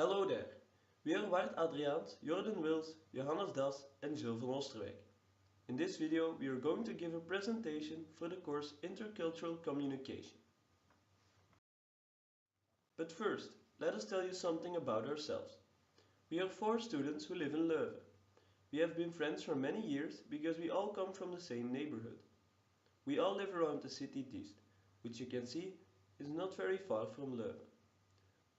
Hello there. We are Adriaens, Jorden, Wils, Johannes and Gilles van Oosterwyck. In this video we are going to give a presentation for the course Intercultural Communication. But first, let us tell you something about ourselves. We are 4 students who live in Leuven. We have been friends for many years because we all come from the same neighborhood. We all live around the city Diest, which you can see is not very far from Leuven.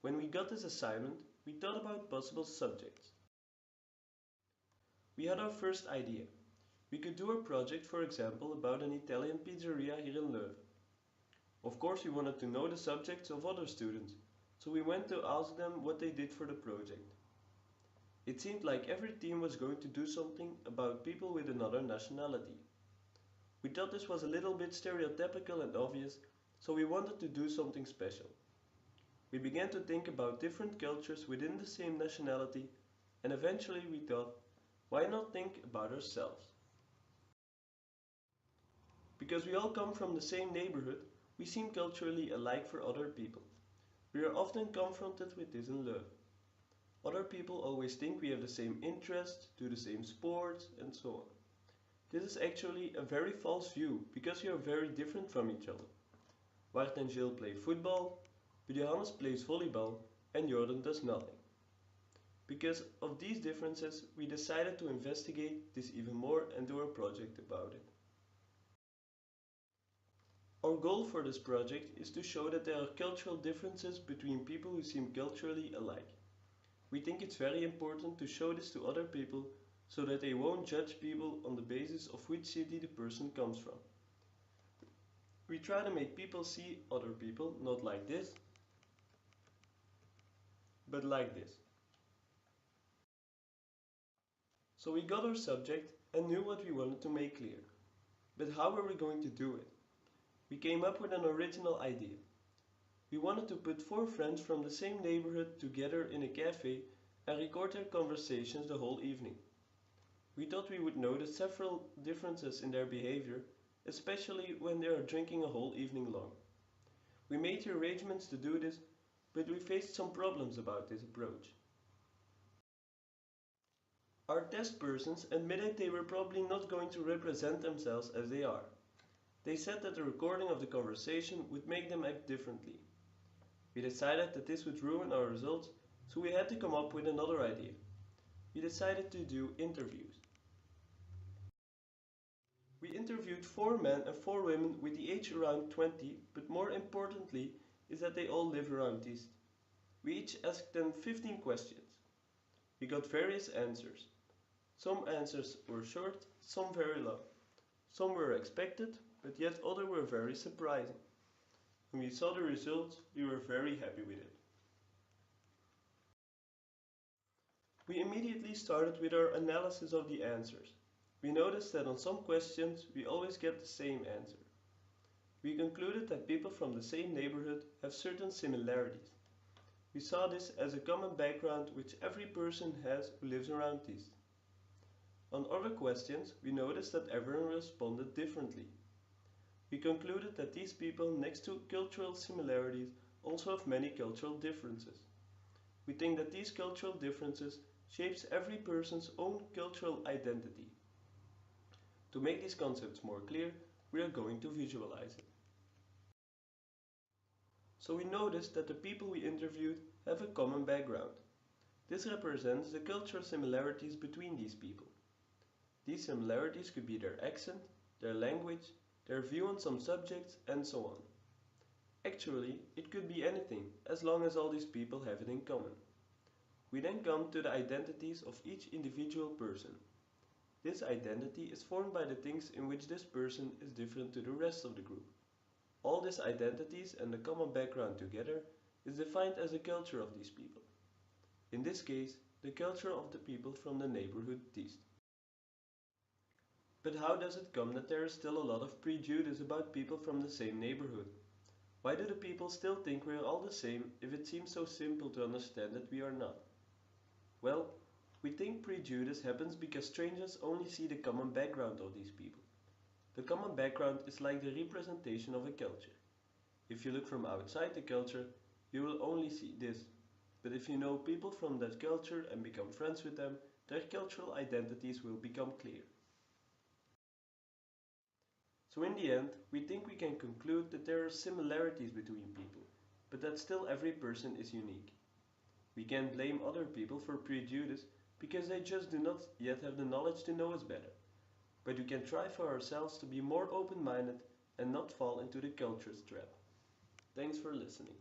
When we got this assignment, we thought about possible subjects. We had our first idea. We could do a project, for example, about an Italian pizzeria here in Leuven. Of course, we wanted to know the subjects of other students, so we went to ask them what they did for the project. It seemed like every team was going to do something about people with another nationality. We thought this was a little bit stereotypical and obvious, so we wanted to do something special. We began to think about different cultures within the same nationality, and eventually we thought, why not think about ourselves? Because we all come from the same neighborhood, we seem culturally alike for other people. We are often confronted with this in Leuven. Other people always think we have the same interests, do the same sports, and so on. This is actually a very false view, because we are very different from each other. Bart and Gilles play football, but Johannes plays volleyball and Jorden does nothing. Because of these differences, we decided to investigate this even more and do a project about it. Our goal for this project is to show that there are cultural differences between people who seem culturally alike. We think it's very important to show this to other people so that they won't judge people on the basis of which city the person comes from. We try to make people see other people not like this, but like this. So we got our subject and knew what we wanted to make clear. But how were we going to do it? We came up with an original idea. We wanted to put 4 friends from the same neighborhood together in a cafe and record their conversations the whole evening. We thought we would notice several differences in their behavior, especially when they are drinking a whole evening long. We made the arrangements to do this, but we faced some problems about this approach. Our test persons admitted they were probably not going to represent themselves as they are. They said that the recording of the conversation would make them act differently. We decided that this would ruin our results, so we had to come up with another idea. We decided to do interviews. We interviewed 4 men and 4 women with the age around 20, but more importantly is that they all live around Diest. We each asked them 15 questions. We got various answers. Some answers were short, some very long. Some were expected, but yet others were very surprising. When we saw the results, we were very happy with it. We immediately started with our analysis of the answers. We noticed that on some questions we always get the same answer. We concluded that people from the same neighborhood have certain similarities. We saw this as a common background which every person has who lives around Diest. On other questions, we noticed that everyone responded differently. We concluded that these people, next to cultural similarities, also have many cultural differences. We think that these cultural differences shapes every person's own cultural identity. To make these concepts more clear, we are going to visualize it. So we noticed that the people we interviewed have a common background. This represents the cultural similarities between these people. These similarities could be their accent, their language, their view on some subjects, and so on. Actually, it could be anything, as long as all these people have it in common. We then come to the identities of each individual person. This identity is formed by the things in which this person is different to the rest of the group. All these identities and the common background together is defined as the culture of these people. In this case, the culture of the people from the neighborhood Diest. But how does it come that there is still a lot of prejudice about people from the same neighborhood? Why do the people still think we are all the same if it seems so simple to understand that we are not? Well, we think prejudice happens because strangers only see the common background of these people. The common background is like the representation of a culture. If you look from outside the culture, you will only see this. But if you know people from that culture and become friends with them, their cultural identities will become clear. So in the end, we think we can conclude that there are similarities between people, but that still every person is unique. We can't blame other people for prejudice because they just do not yet have the knowledge to know us better. But we can try for ourselves to be more open-minded and not fall into the culture's trap. Thanks for listening.